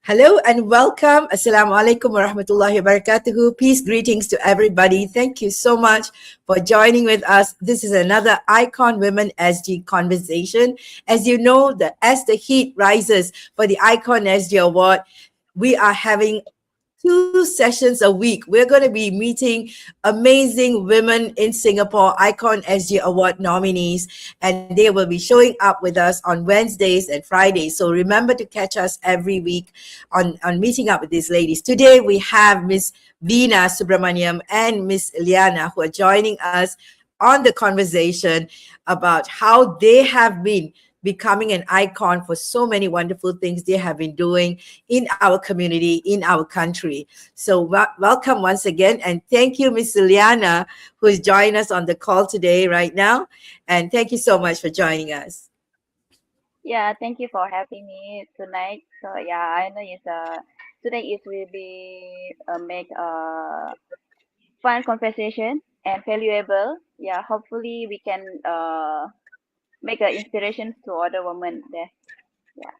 Hello and welcome. Assalamu alaikum wa rahmatullahi wa barakatuhu. Peace, greetings to everybody. Thank you so much for joining with us. This is another Icon Women SG conversation. As you know, as the heat rises for the Icon SG Award, we are having 2 sessions a week. We're going to be meeting amazing women in Singapore Icon SG Award nominees, and they will be showing up with us on Wednesdays and Fridays. So remember to catch us every week on meeting up with these ladies. Today we have Miss Veenaa Subramaniam and Miss Liana who are joining us on the conversation about how they have been becoming an icon for so many wonderful things they have been doing in our community, in our country. So welcome once again. And thank you, Miss Liana, who is joining us on the call today right now. And thank you so much for joining us. Yeah, thank you for having me tonight. So yeah, I know today it will be make a fun conversation and valuable. Yeah, hopefully we can make an inspiration to other women there. Yeah.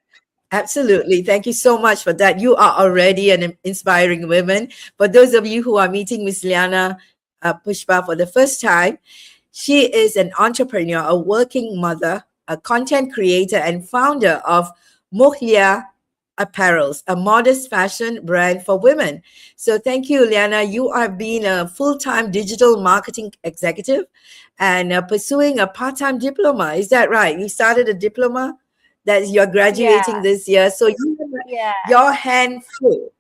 Absolutely. Thank you so much for that. You are already an inspiring woman. For those of you who are meeting Miss Liana Pushpa for the first time, she is an entrepreneur, a working mother, a content creator, and founder of Muhlia Apparels, a modest fashion brand for women. So thank you, Liana. You have been a full-time digital marketing executive and pursuing a part-time diploma. Is that right? You started a diploma that you're Yeah. graduating this year. So you have Yeah. your hand full.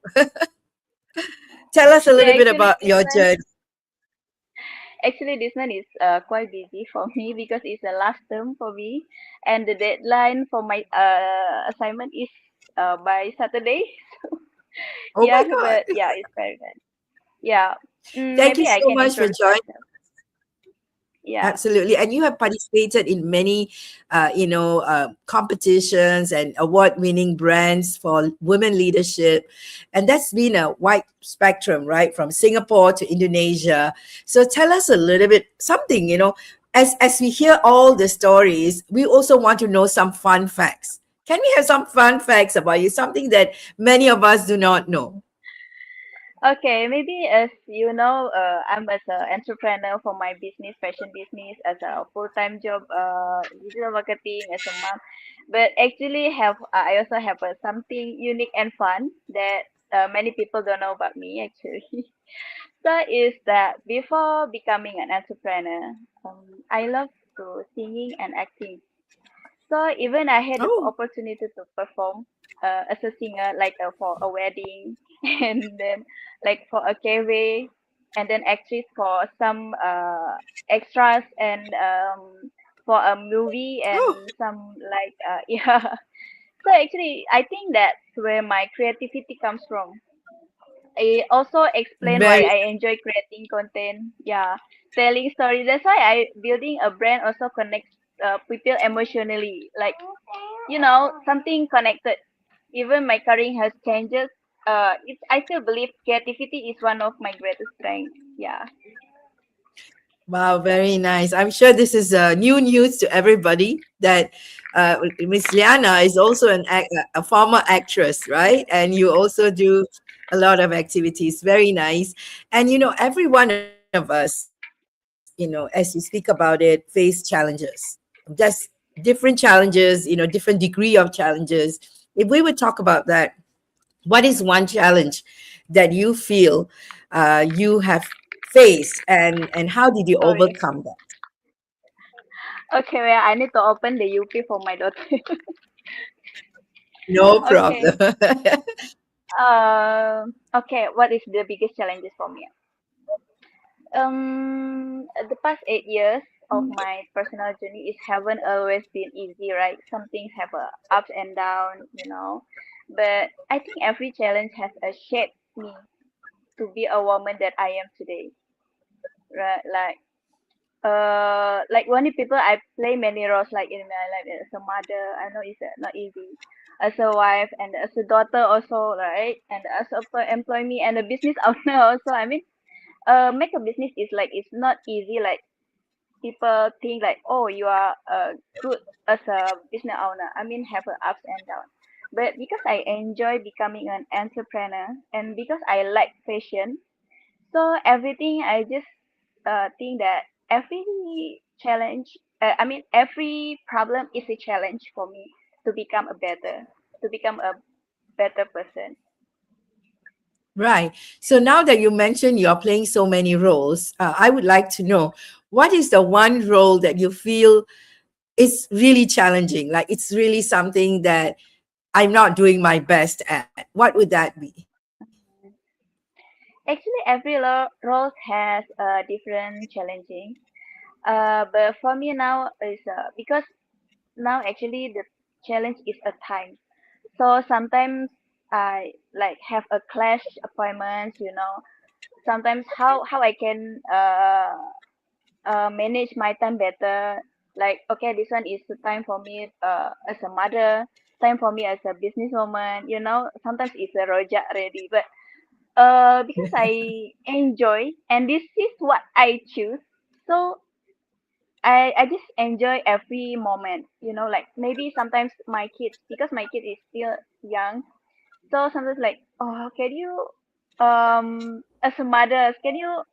Tell us a Yeah. little bit about your journey. Actually, this one is quite busy for me because it's the last term for me, and the deadline for my assignment is by Saturday. Oh my Yeah, God. but yeah, it's very good. Yeah. Thank you Maybe I so can much for introduce joining. myself. Yeah. Absolutely. And you have participated in many, competitions and award-winning brands for women leadership. And that's been a wide spectrum, right? From Singapore to Indonesia. So tell us a little bit, something, as we hear all the stories, we also want to know some fun facts. Can we have some fun facts about you? Something that many of us do not know. Okay, maybe as you know, I'm as an entrepreneur for my business, fashion business, as a full-time job, digital marketing as a mom. But actually, I also have something unique and fun that many people don't know about me actually. So is that before becoming an entrepreneur, I love to singing and acting. So even I had the Oh, opportunity to perform as a singer, like for a wedding, and then like for a cafe, and then actress for some extras, and for a movie oh, and some like yeah. So actually, I think that's where my creativity comes from. I also explain why very. I enjoy creating content. Yeah, telling stories. That's why I building a brand also connects people emotionally. Like something connected. Even my career has changes. I still believe creativity is one of my greatest strengths. Yeah. Wow, very nice. I'm sure this is new news to everybody that Miss Liana is also a former actress, right? And you also do a lot of activities. Very nice. And every one of us, as you speak about it, face challenges. Just different challenges, different degree of challenges. If we would talk about that, what is one challenge that you feel you have faced, and how did you Sorry. overcome that? Okay, well, I need to open the UP for my daughter. No problem. Okay. Okay. What is the biggest challenges for me? The past 8 years of my personal journey is haven't always been easy, right? Some things have a ups and down. But I think every challenge has shaped me to be a woman that I am today, right? Like many people, I play many roles like in my life as a mother. I know it's not easy. As a wife and as a daughter also, right? And as a employee and a business owner also. I mean, make a business is like it's not easy. Like people think like, oh, you are good as a business owner. I mean, have a ups and downs. But because I enjoy becoming an entrepreneur and because I like fashion, so everything I just think that every challenge, every problem is a challenge for me to become to become a better person. Right. So now that you mentioned you're playing so many roles, I would like to know what is the one role that you feel is really challenging? Like it's really something that I'm not doing my best at. What would that be? Actually, every role has a different challenging. But for me now is because now actually the challenge is a time. So sometimes I like have a clash appointments, you know. Sometimes how I can manage my time better. Like okay, this one is the time for me as a mother, time for me as a businesswoman. You know, sometimes it's a rojak already, but because I enjoy and this is what I choose. So I just enjoy every moment, you know, like maybe sometimes my kids because my kid is still young, so sometimes like, oh, can you as a mother, can you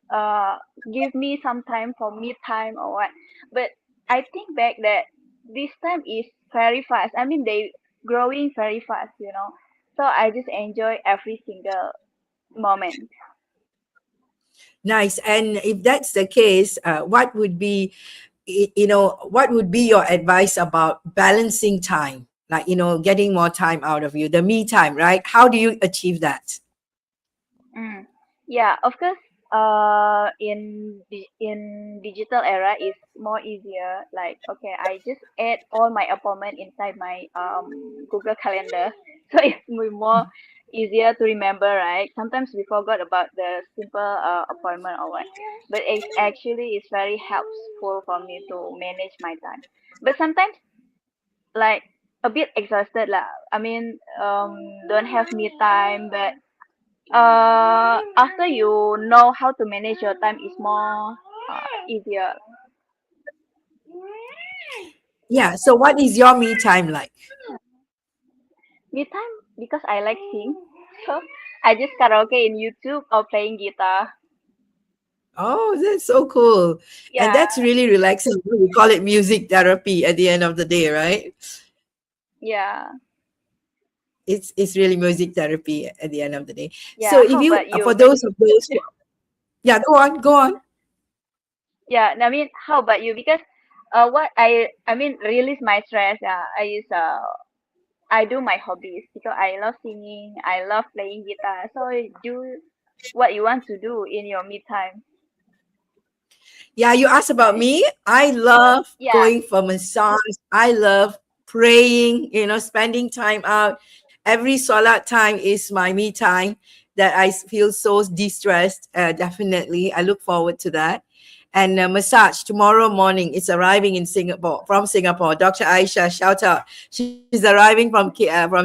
give me some time for me time or what? But I think back that this time is very fast. I mean they growing very fast, you know. So I just enjoy every single moment. Nice. And if that's the case, what would be, what would be your advice about balancing time? Like, getting more time out of you, the me time, right? How do you achieve that? Mm. Yeah, of course. In digital era is more easier. Like, okay, I just add all my appointment inside my Google Calendar, so it's more easier to remember, right? Sometimes we forgot about the simple appointment or what, but it actually is very helpful for me to manage my time. But sometimes like a bit exhausted lah. I mean, don't have me time, but after you know how to manage your time is more easier. Yeah. So what is your me time like? Me time because I like sing, so I just karaoke in YouTube or playing guitar. Oh, that's so cool. And Yeah, that's really relaxing. We call it music therapy at the end of the day, right? yeah, It's really music therapy at the end of the day. So yeah. if How you about you? for Maybe. those of those who, yeah, go on. Yeah, I mean, how about you? Because what I mean release my stress. I do my hobbies because I love singing. I love playing guitar. So do what you want to do in your me time. Yeah, you asked about Right? me. I love Yeah. going for massage. I love praying, spending time out. Every salat time is my me time that I feel so de-stressed. Definitely. I look forward to that. And massage tomorrow morning. It's arriving in Singapore, from Singapore. Dr. Aisha, shout out. She's arriving from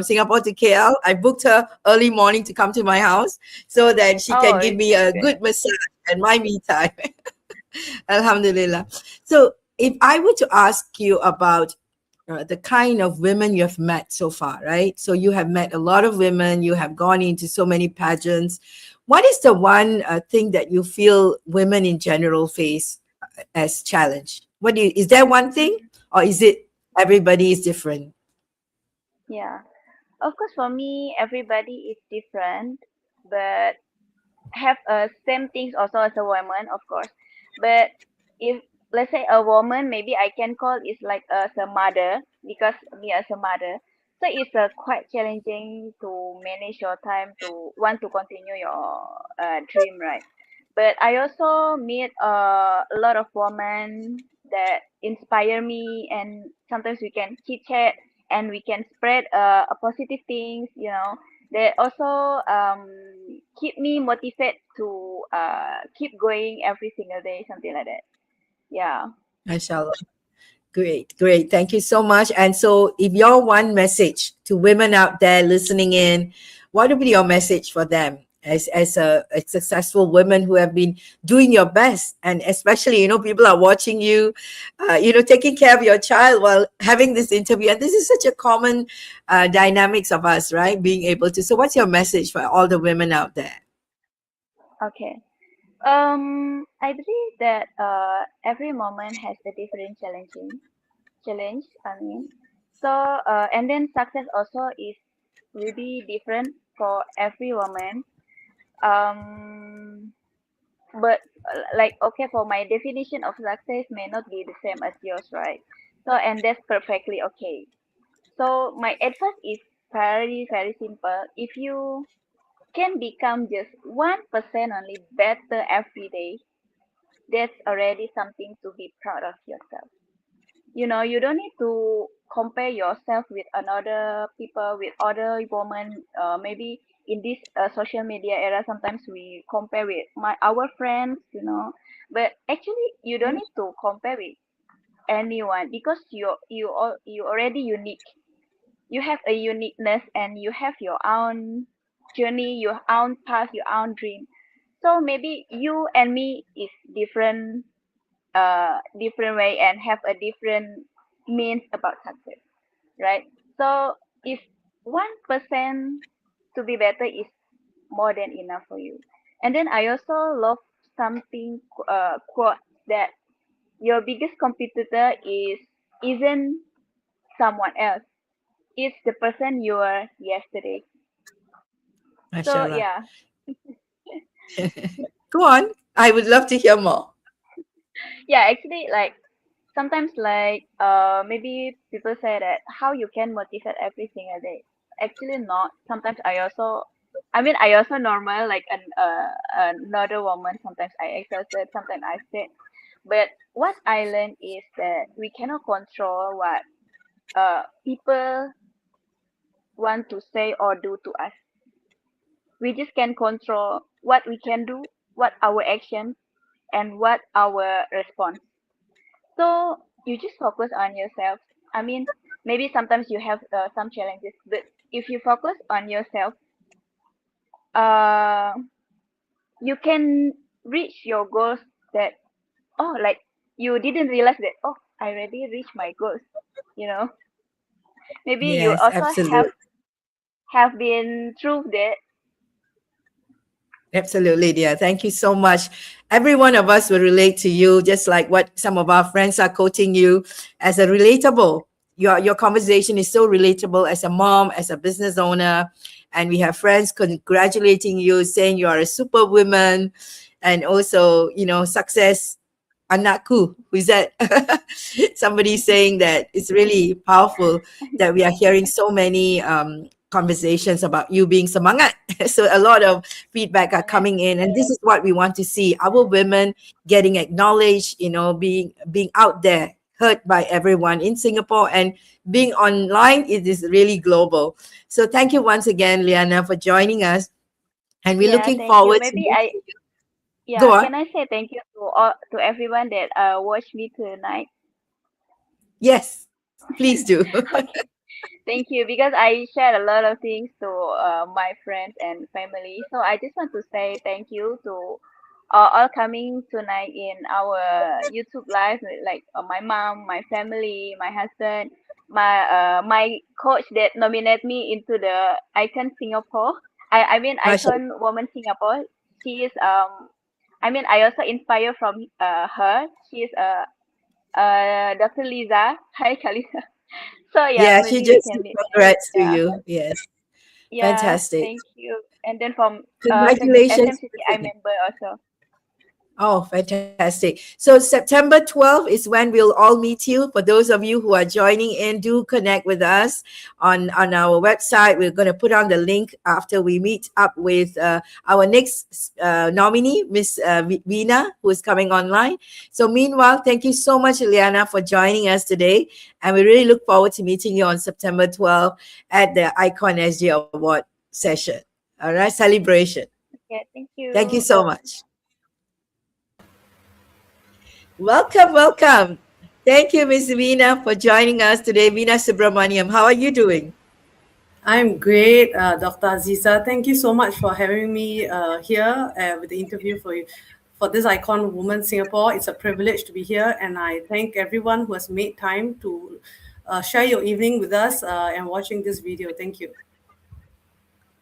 Singapore to KL. I booked her early morning to come to my house so that she can Oh, give me that's a good. good massage and my me time. Alhamdulillah. So, if I were to ask you about the kind of women you have met so far, right? So, you have met a lot of women, you have gone into so many pageants. What is the one thing that you feel women in general face as challenge? Is there one thing, or is it everybody is different? Yeah. Of course, for me, everybody is different, but have same things also as a woman, of course. But if let's say a woman, maybe I can call is like as a mother because me as a mother. So it's quite challenging to manage your time to want to continue your dream, right? But I also meet a lot of women that inspire me, and sometimes we can chit chat and we can spread a positive things, you know. They also keep me motivated to keep going every single day, something like that. Yeah. Mashallah. Great, great. Thank you so much. And so, if your one message to women out there listening in, what would be your message for them? as a successful women who have been doing your best, and especially, you know, people are watching you, you know, taking care of your child while having this interview. And this is such a common dynamics of us, right? Being able to. So what's your message for all the women out there? Okay. I believe that every moment has a different challenge. I mean, so and then success also is really different for every woman. Um, but like okay, for my definition of success may not be the same as yours, right? So and that's perfectly okay. So my advice is very simple. If you can become just 1% only better every day, that's already something to be proud of yourself. You know, you don't need to compare yourself with another people, with other women. Maybe in this social media era, sometimes we compare with our friends, you know. But actually, you don't need to compare with anyone because you already unique. You have a uniqueness and you have your own journey, your own path, your own dream. So maybe you and me is different way and have a different means about success, right? So if 1% to be better is more than enough for you. And then I also love something quote that your biggest competitor isn't someone else. It's the person you were yesterday. So Mashallah. yeah, Go on. I would love to hear more. yeah. Actually, like sometimes like maybe people say that how you can motivate every single day. Actually not. Sometimes I also normal like another woman. Sometimes I exhausted, sometimes I sit. But what I learned is that we cannot control what people want to say or do to us. We just can control what we can do, what our action, and what our response. So you just focus on yourself. I mean, maybe sometimes you have some challenges, but if you focus on yourself, uh, you can reach your goals that, oh, like you didn't realize that, oh, I already reached my goals. You know, maybe you Yes, also absolutely. have been through that. Absolutely, dear. Thank you so much. Every one of us will relate to you, just like what some of our friends are quoting you as a relatable. Your conversation is so relatable as a mom, as a business owner. And we have friends congratulating you, saying you are a superwoman, and also, you know, success anakku. Who is that? Somebody saying that. It's really powerful that we are hearing so many conversations about you being semangat. So a lot of feedback are Semangat. coming in, and this is what we want to see: our women getting acknowledged, you know, being out there, heard by everyone in Singapore, and being online. It is really global. So thank you once again, Liana, for joining us, and we're Yeah, looking thank you. forward to Maybe meeting I you. Go yeah. on. Can I say thank you to all to everyone that watched me tonight? Yes, please do. Okay. Thank you, because I shared a lot of things to my friends and family. So I just want to say thank you to all coming tonight in our YouTube live, like my mom, my family, my husband, my coach that nominated me into the Icon Singapore. I mean Mashallah. Icon Woman Singapore. She is I mean I also inspire from her. She is Dr. Lisa. Hi, Kalisa. So yeah, Yeah, she maybe we just can said meet there. congrats to Yeah, you. Yes, yeah. fantastic. Thank you. And then from Congratulations once SMCCI again. member also. Oh, fantastic. So September 12th is when we'll all meet you. For those of you who are joining in, do connect with us on our website. We're going to put on the link after we meet up with our next nominee, Miss Veenaa, who is coming online. So meanwhile, thank you so much, Liana, for joining us today. And we really look forward to meeting you on September 12th at the Icon SG Award session. All right, celebration. Okay, thank Thank you you. so much. Welcome, welcome. Thank you, Miss Veenaa, for joining us today. Veenaa Subramaniam, how are you doing? I'm great, Dr. Aziza. Thank you so much for having me here with the interview for this Icon Woman Singapore. It's a privilege to be here, and I thank everyone who has made time to share your evening with us and watching this video. Thank you.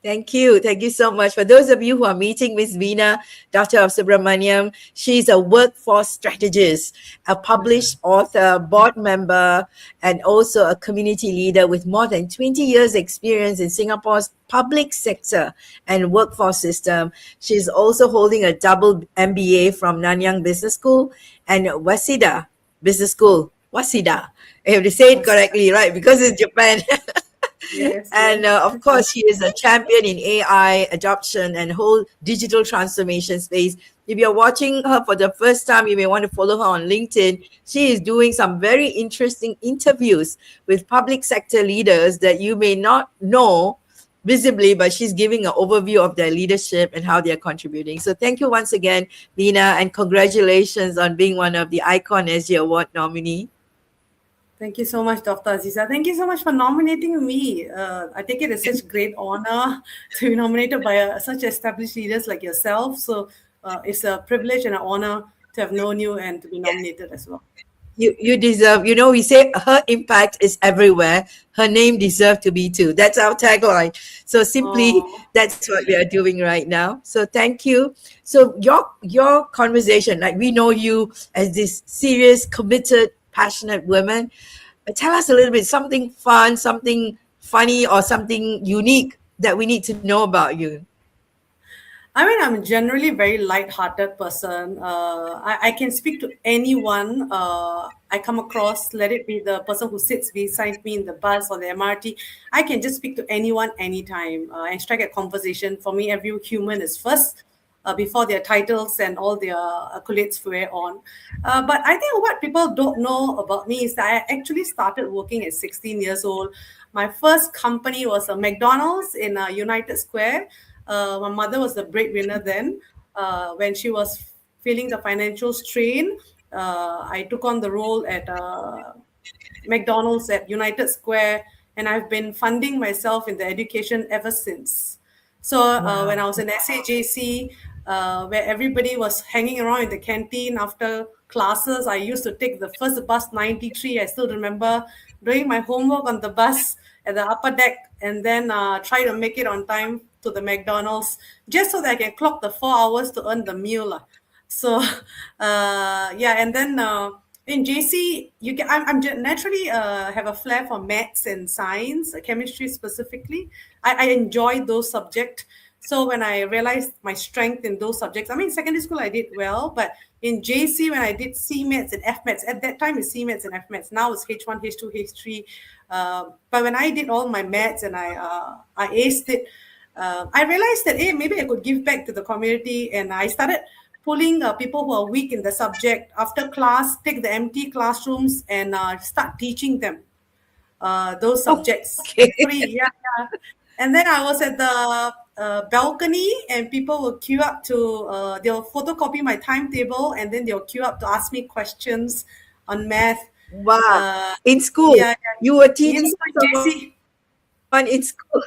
Thank you. Thank you so much. For those of you who are meeting Miss Veenaa, Dr. of Subramaniam, she's a workforce strategist, a published author, board member, and also a community leader with more than 20 years experience in Singapore's public sector and workforce system. She's also holding a double MBA from Nanyang Business School and Waseda Business School. Waseda. I have to say it correctly, right? Because it's Japan. Yes, And yes. of course, she is a champion in AI adoption and whole digital transformation space. If you're watching her for the first time, you may want to follow her on LinkedIn. She is doing some very interesting interviews with public sector leaders that you may not know visibly, but she's giving an overview of their leadership and how they're contributing. So thank you once again, Veenaa, and congratulations on being one of the Icon SG Award nominee. Thank you so much, Dr. Aziza. Thank you so much for nominating me. I take it as such great honor to be nominated by such established leaders like yourself. So it's a privilege and an honor to have known you and to be nominated as well. You deserve, we say her impact is everywhere. Her name deserves to be too. That's our tagline. So simply, that's what we are doing right now. So thank you. So your conversation, like we know you as this serious, committed, passionate woman. But tell us a little bit, something fun, something funny, or something unique that we need to know about you. I mean, I'm generally a very light-hearted person. I can speak to anyone I come across, let it be the person who sits beside me in the bus or the MRT. I can just speak to anyone anytime and strike a conversation. For me, every human is first before their titles and all their accolades wear on. But I think what people don't know about me is that I actually started working at 16 years old. My first company was a McDonald's in United Square. My mother was the breadwinner then. When she was feeling the financial strain, I took on the role at McDonald's at United Square, and I've been funding myself in the education ever since. So when I was in SAJC, where everybody was hanging around in the canteen after classes, I used to take the first bus 93. I still remember doing my homework on the bus at the upper deck and then try to make it on time to the McDonald's just so that I can clock the 4 hours to earn the meal. So and then in JC, I'm naturally have a flair for maths and science, chemistry specifically. I enjoy those subjects. So when I realized my strength in those subjects, I mean, secondary school I did well, but in JC when I did C maths and F maths, at that time it's C maths and F maths. Now it's H1, H2, H3. But when I did all my maths and I aced it, I realized that maybe I could give back to the community, and I started pulling people who are weak in the subject after class, take the empty classrooms and start teaching them those subjects free. Yeah. And then I was at the balcony, and people will queue up to, they'll photocopy my timetable, and then they'll queue up to ask me questions on math. Wow. In school, you were teaching JC. In school.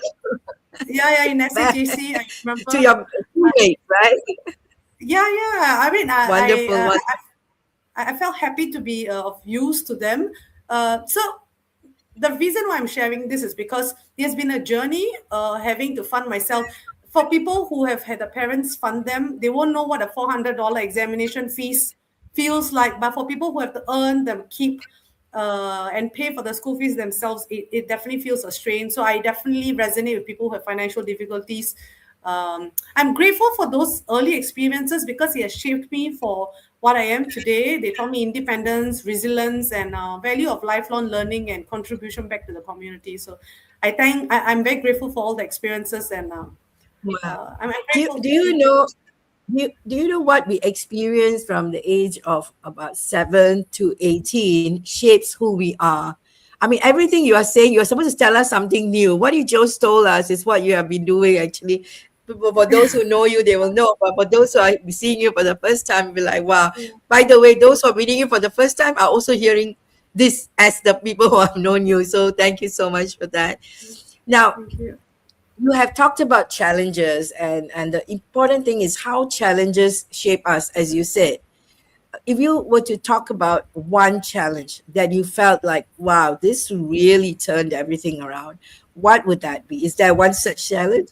In SAJC, I remember. To your teammates, right? Yeah. I mean, Wonderful. I felt happy to be of use to them. So the reason why I'm sharing this is because there's been a journey having to fund myself. For people who have had their parents fund them, they won't know what a $400 examination fees feels like. But for people who have to earn them, keep and pay for the school fees themselves, it definitely feels a strain. So I definitely resonate with people who have financial difficulties. I'm grateful for those early experiences because it has shaped me for what I am today. They taught me independence, resilience, and value of lifelong learning and contribution back to the community. So I'm very grateful for all the experiences, and I'm grateful. Do you know what we experience from the age of about 7 to 18 shapes who we are? I mean, everything you are saying, you're supposed to tell us something new. What you just told us is what you have been doing, actually. For those who know you, they will know. But for those who are seeing you for the first time, be like, wow. By the way, those who are meeting you for the first time are also hearing this as the people who have known you. So thank you so much for that. Now, Thank you. you have talked about challenges, and the important thing is how challenges shape us, as you said. If you were to talk about one challenge that you felt like, wow, this really turned everything around, what would that be? Is there one such challenge?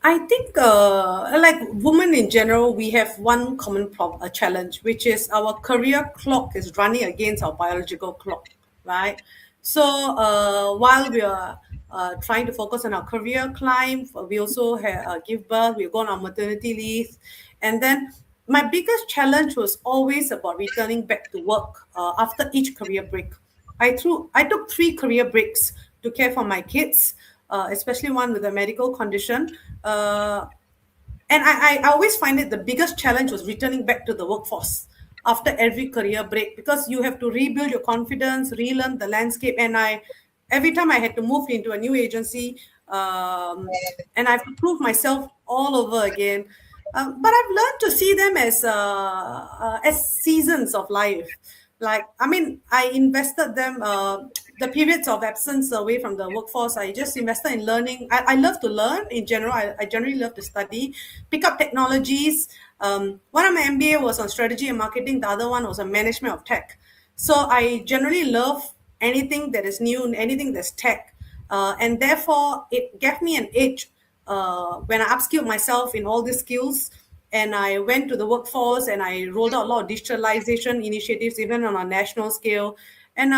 I think, like women in general, we have one common challenge, which is our career clock is running against our biological clock, right? So while we are trying to focus on our career climb, we also give birth, we go on our maternity leave. And then my biggest challenge was always about returning back to work after each career break. I took 3 career breaks to care for my kids, especially one with a medical condition. Uh, and I always find it the biggest challenge was returning back to the workforce after every career break, because you have to rebuild your confidence, relearn the landscape. And every time I had to move into a new agency, and I have to prove myself all over again. But I've learned to see them as seasons of life. Like, I mean, I invested them the periods of absence away from the workforce. I just invested in learning. I love to learn in general. I generally love to study, pick up technologies. One of my MBA was on strategy and marketing. The other one was on management of tech. So I generally love anything that is new, anything that's tech. And therefore, it gave me an edge when I upskilled myself in all these skills. And I went to the workforce and I rolled out a lot of digitalization initiatives, even on a national scale. And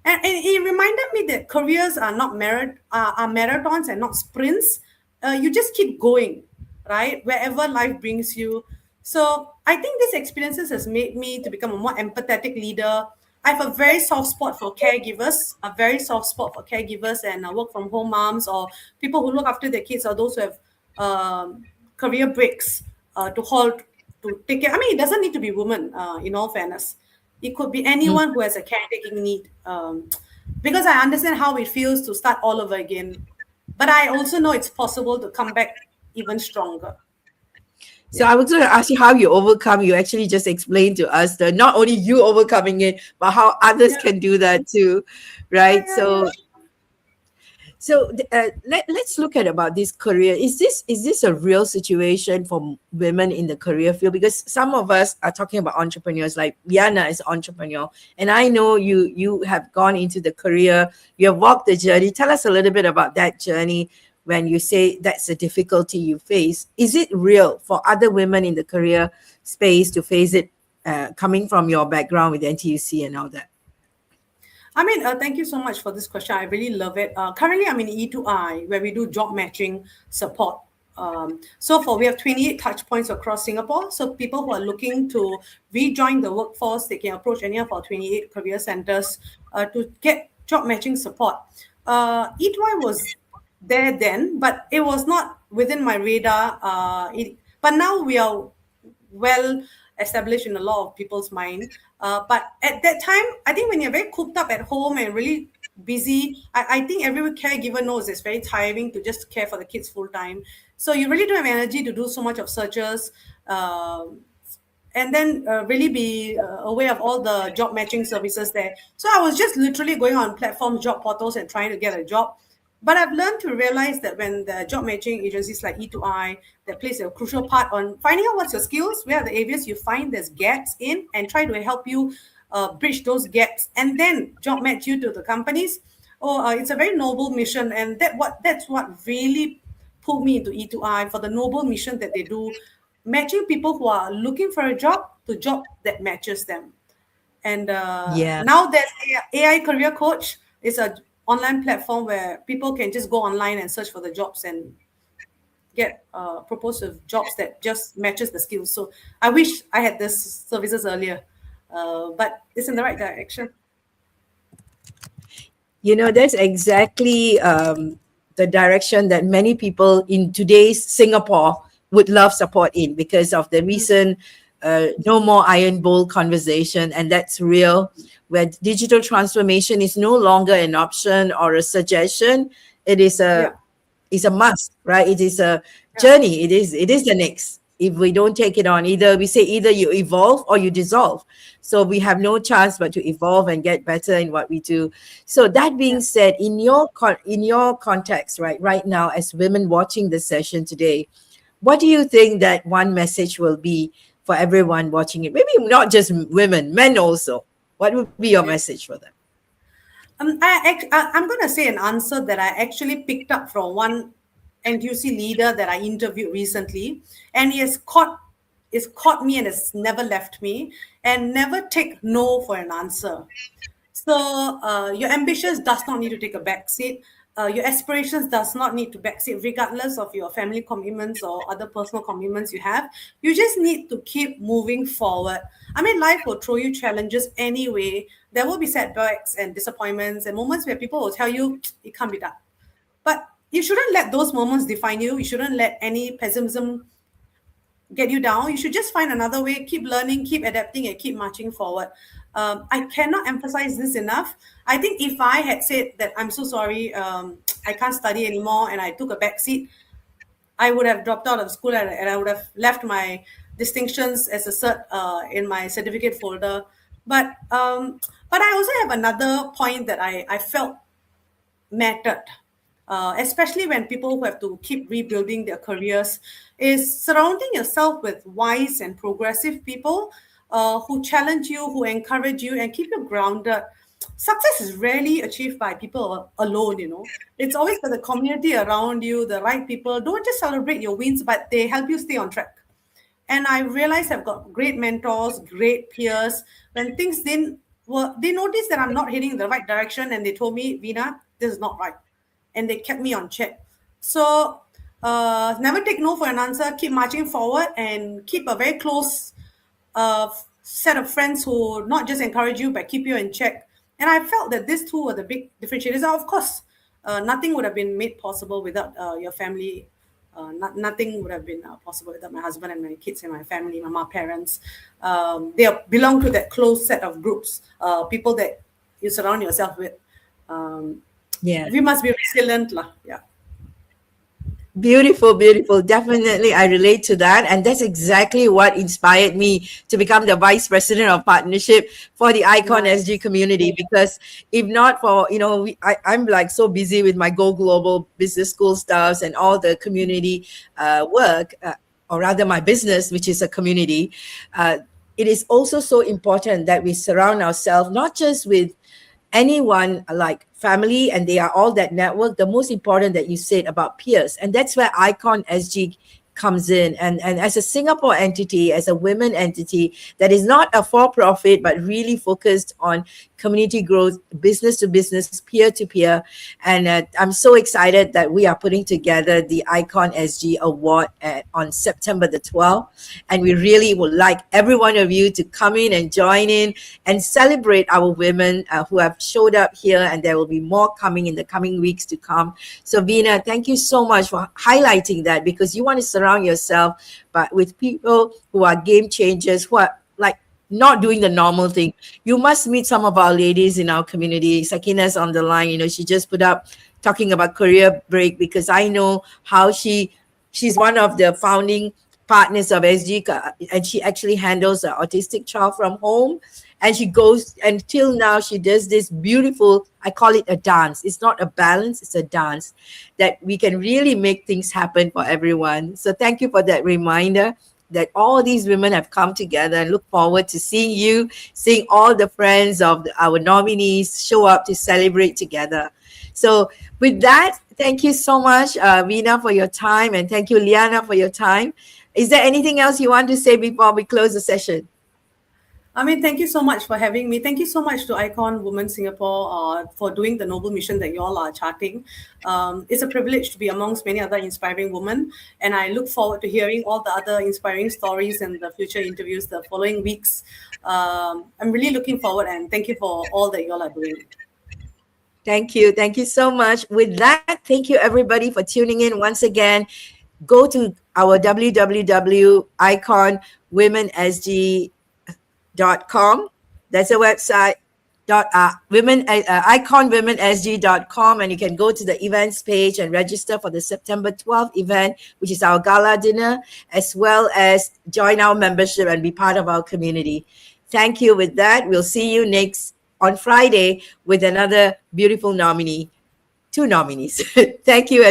it reminded me that careers are not are marathons and not sprints. You just keep going, right? Wherever life brings you. So I think these experiences has made me to become a more empathetic leader. I have a very soft spot for caregivers, and work from home moms, or people who look after their kids, or those who have career breaks to hold to take care. I mean, it doesn't need to be women. In all fairness, it could be anyone who has a caretaking need. Because I understand how it feels to start all over again, but I also know it's possible to come back even stronger. So I was going to ask you how you overcome. You actually just explained to us that not only you overcoming it, but how others Yeah. can do that too, right? Yeah, So yeah. let's look at about this career. Is this a real situation for women in the career field? Because some of us are talking about entrepreneurs, like Liana is an entrepreneur, and I know you have gone into the career, you have walked the journey. Tell us a little bit about that journey. When you say that's a difficulty you face, is it real for other women in the career space to face it, coming from your background with NTUC and all that? I mean, thank you so much for this question. I really love it. Currently, I'm in E2I, where we do job matching support. We have 28 touch points across Singapore. So people who are looking to rejoin the workforce, they can approach any of our 28 career centers to get job matching support. E2I was there then, but it was not within my radar. But now we are well established in a lot of people's mind. But at that time, I think when you're very cooped up at home and really busy, I think every caregiver knows it's very tiring to just care for the kids full time. So you really don't have energy to do so much of searches. And then really be aware of all the job matching services there. So I was just literally going on platforms, job portals, and trying to get a job. But I've learned to realize that when the job matching agencies like E2I that plays a crucial part on finding out what's your skills, where are the areas you find there's gaps in, and try to help you bridge those gaps, and then job match you to the companies. It's a very noble mission, and that's what really pulled me into E2I, for the noble mission that they do, matching people who are looking for a job to job that matches them. And Yeah. now there's AI Career Coach. It's a online platform where people can just go online and search for the jobs and get proposed with jobs that just matches the skills. So I wish I had this services earlier, but it's in the right direction. That's exactly the direction that many people in today's Singapore would love support in, because of the recent no more iron bowl conversation, and that's real, where digital transformation is no longer an option or a suggestion. It is a must, right? It is a journey. It is the next. if we don't take it on, either you evolve or you dissolve. So we have no chance but to evolve and get better in what we do. So that being said, in your context, right now, as women watching this session today, what do you think that one message will be for everyone watching it? Maybe not just women, men also. What would be your message for them? I'm going to say an answer that I actually picked up from one NTUC leader that I interviewed recently, and it's caught me and it's never left me. And never take no for an answer. So your ambitions does not need to take a backseat. Your aspirations does not need to backseat, regardless of your family commitments or other personal commitments you have. You just need to keep moving forward. I mean, life will throw you challenges anyway. There will be setbacks and disappointments and moments where people will tell you it can't be done. But you shouldn't let those moments define you. You shouldn't let any pessimism get you down. You should just find another way, keep learning, keep adapting, and keep marching forward. I cannot emphasize this enough. I think if I had said that I'm so sorry, I can't study anymore, and I took a back seat, I would have dropped out of school and I would have left my distinctions as a cert in my certificate folder. But I also have another point that I felt mattered, especially when people who have to keep rebuilding their careers, is surrounding yourself with wise and progressive people who challenge you, who encourage you, and keep you grounded. Success is rarely achieved by people alone, It's always by the community around you, the right people. Don't just celebrate your wins, but they help you stay on track. And I realized I've got great mentors, great peers. When things they noticed that I'm not heading in the right direction, and they told me, Veenaa, this is not right. And they kept me on check. So never take no for an answer. Keep marching forward and keep a very close set of friends who not just encourage you, but keep you in check. And I felt that these two were the big differentiators. Of course, nothing would have been made possible without your family. Nothing would have been possible without my husband and my kids and my family, my parents. They belong to that close set of groups, people that you surround yourself with. We must be resilient. Yeah. Beautiful, beautiful. Definitely, I relate to that. And that's exactly what inspired me to become the Vice President of Partnership for the Ikon SG community. Because if not for, I'm like so busy with my Go Global Business School stuffs and all the community work, or rather my business, which is a community. It is also so important that we surround ourselves not just with anyone like family, and they are all that network. The most important that you said about peers, and that's where Ikon SG comes in. And as a Singapore entity, as a women entity that is not a for-profit but really focused on community growth, business to business, peer to peer. And I'm so excited that we are putting together the Ikon SG Award on September the 12th. And we really would like every one of you to come in and join in and celebrate our women who have showed up here. And there will be more coming in the coming weeks to come. So Veenaa, thank you so much for highlighting that, because you want to surround yourself but with people who are game changers, who are like not doing the normal thing. You must meet some of our ladies in our community. Sakina's on the line. She just put up talking about career break, because I know how she's one of the founding partners of SG, and she actually handles an autistic child from home. And she goes, until now, she does this beautiful, I call it a dance. It's not a balance, it's a dance that we can really make things happen for everyone. So thank you for that reminder that all these women have come together, and look forward to seeing you, seeing all the friends of our nominees show up to celebrate together. So with that, thank you so much, Veenaa, for your time. And thank you, Liana, for your time. Is there anything else you want to say before we close the session? Thank you so much for having me. Thank you so much to Ikon Women Singapore for doing the noble mission that you all are charting. It's a privilege to be amongst many other inspiring women, and I look forward to hearing all the other inspiring stories and the future interviews the following weeks. I'm really looking forward, and thank you for all that you all are doing. Thank you. Thank you so much. With that, thank you everybody for tuning in once again. Go to our www.iconwomensg.com. That's a website. iconwomensg.com, and you can go to the events page and register for the September 12th event, which is our gala dinner, as well as join our membership and be part of our community. Thank you. With that, we'll see you next on Friday with another beautiful nominee, 2 nominees. Thank you. And